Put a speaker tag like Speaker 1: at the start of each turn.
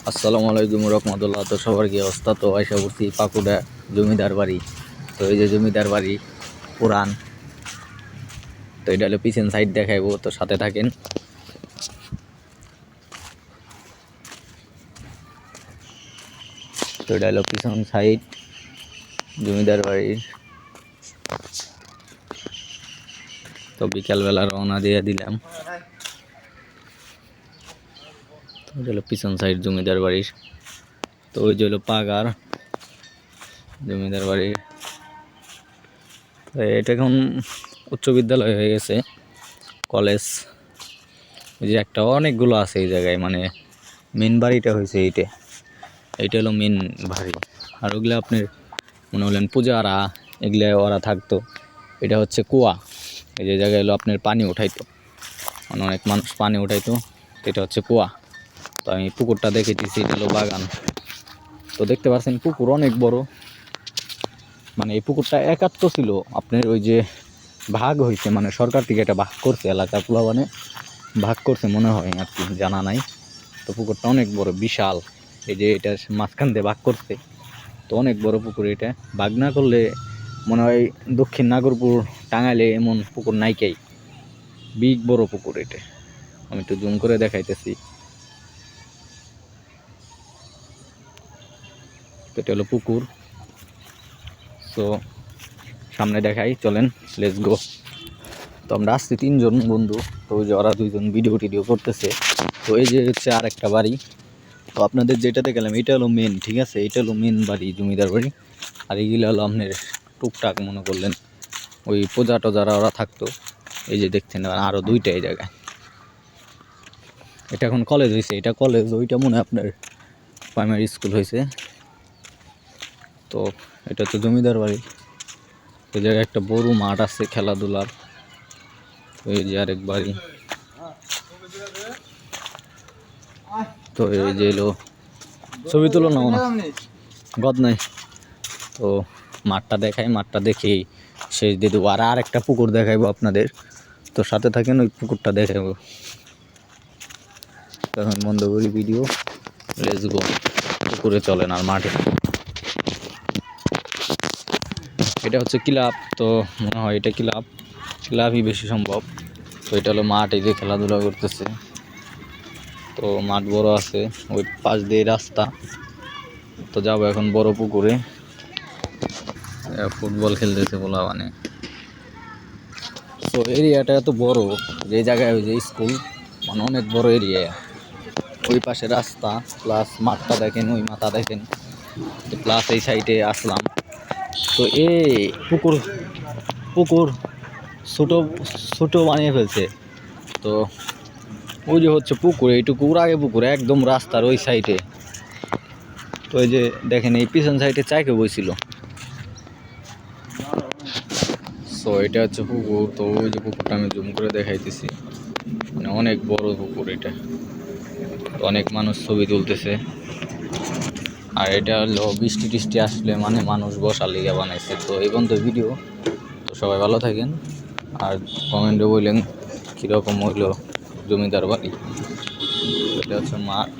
Speaker 1: আসসালামু আলাইকুম রহমতুল্লাহ। তো সবার কি অবস্থা? তো আশা করছি পাকুড়া জমিদার বাড়ি। তো এই যে জমিদার বাড়ি পুরান। তো এটা হলো পিছন সাইড দেখাইবো, তো সাথে থাকেন। তো এটা হলো পিছন সাইড জমিদার বাড়ির। তো বিকালবেলা রওনা দিয়ে দিলাম। তো এটা হলো পিছন সাইড জমিদার বাড়ির। তো ওই যে হলো পাগার জমিদার বাড়ির। তো এটা এখন উচ্চ বিদ্যালয় হয়ে গেছে, কলেজ। এই যে একটা অনেকগুলো আছে এই জায়গায়, মানে মেন বাড়িটা হয়েছে এইটা হলো মেন বাড়ি। আর ওগুলো আপনার মনে হলেন পূজারা, এগুলো ওরা থাকতো। এটা হচ্ছে কুয়া। এই যে জায়গায় হলো আপনার পানি উঠাইতো, মানে অনেক মানুষ পানি উঠাইতো। এটা হচ্ছে কুয়া। তো আমি পুকুরটা দেখেছি, এটা হলো বাগান। তো দেখতে পাচ্ছেন পুকুর অনেক বড়। মানে এই পুকুরটা একাত্ম ছিল আপনার, ওই যে ভাগ হয়েছে, মানে সরকার থেকে এটা ভাগ করছে, এলাকা মানে ভাগ করছে মনে হয়, আর কি জানা নাই। তো পুকুরটা অনেক বড়, বিশাল। এই যে এটা মাঝখান দিয়ে ভাগ করছে, তো অনেক বড় পুকুর। এটা ভাগ না করলে মনে হয় দক্ষিণ নাগরপুর, টাঙ্গাইলে এমন পুকুর নাইকাই। বিগ বড় পুকুর এটা। আমি একটু জুম করে দেখাইতেছি। তো এটা হলো পুকুর। তো সামনে দেখাই, চলেন, লেটস গো। তো আমরা আসছি তিনজন বন্ধু। তো ওই যে ওরা দুইজন ভিডিও করতেছে। তো এই যে হচ্ছে আর একটা বাড়ি। তো আপনাদের যেটাতে গেলাম এটা হলো মেন, ঠিক আছে, এটা হলো মেন বাড়ি, জমিদার বাড়ি। আর এইগুলো হলো আপনার টুকটাক মনে করলেন ওই পূজা টজারা ওরা থাকতো। এই যে দেখছেন আরও দুইটা এই জায়গায়। এটা এখন কলেজ হয়েছে, এটা কলেজ। ওইটা মনে হয় আপনার প্রাইমারি স্কুল হয়েছে। তো এটা তো জমিদার বাড়ি। এই জায়গায় একটা বড় মাঠ আছে খেলাধুলার। এই যে আরেক বাড়ি। তো এই যে এলো ছবি তুলো না গদ নাই। তো মাঠটা দেখাই, মাঠটা দেখেই শেষ দিয়ে দেবো। আর একটা পুকুর দেখাইবো আপনাদের। তো সাথে থাকেন, ওই পুকুরটা দেখাবো। তখন বন্ধ করি ভিডিও, লেটস গো। পুকুরে চলেন আর মাঠে। এটা হচ্ছে ক্লাব। তো মনে হয় এটা ক্লাবই বেশি সম্ভব। তো এটা হলো মাঠ, এই যে খেলাধুলা করতেছে। তো মাঠ বড় আছে, ওই পাশ দিয়ে রাস্তা। তো যাবো এখন বড় পুকুরে। ফুটবল খেলতেছে বলা মানে। তো এরিয়াটা এত বড়, যে জায়গায় ওই যে স্কুল, মানে অনেক বড় এরিয়া। ওই পাশে রাস্তা, প্লাস মাঠটা দেখেন, ওই মাথা দেখেন, প্লাস এই সাইডে আসলাম। তো এই পুকুর পুকুর ছোটো ছোটো বানিয়ে ফেলছে। তো ওই যে হচ্ছে পুকুর, এইটুকু আগে পুকুর একদম রাস্তার ওই সাইডে। তো এই যে দেখেন এই পিছন সাইডে চাইকে বইছিল। তো এটা হচ্ছে পুকুর। তো ওই যে পুকুরটা আমি জুম করে দেখাইতেছি, মানে অনেক বড় পুকুর এটা। তো অনেক মানুষ ছবি তুলতেছে। আর এটা হলো বৃষ্টি টিষ্টি আসলে মানে মানুষ বসার লিগে বানাইছে। তো এই পর্যন্ত ভিডিও। তো সবাই ভালো থাকেন, আর কমেন্টে বললেন কীরকম হইলো জমিদার বাড়ি। এটা হচ্ছে মাঠ।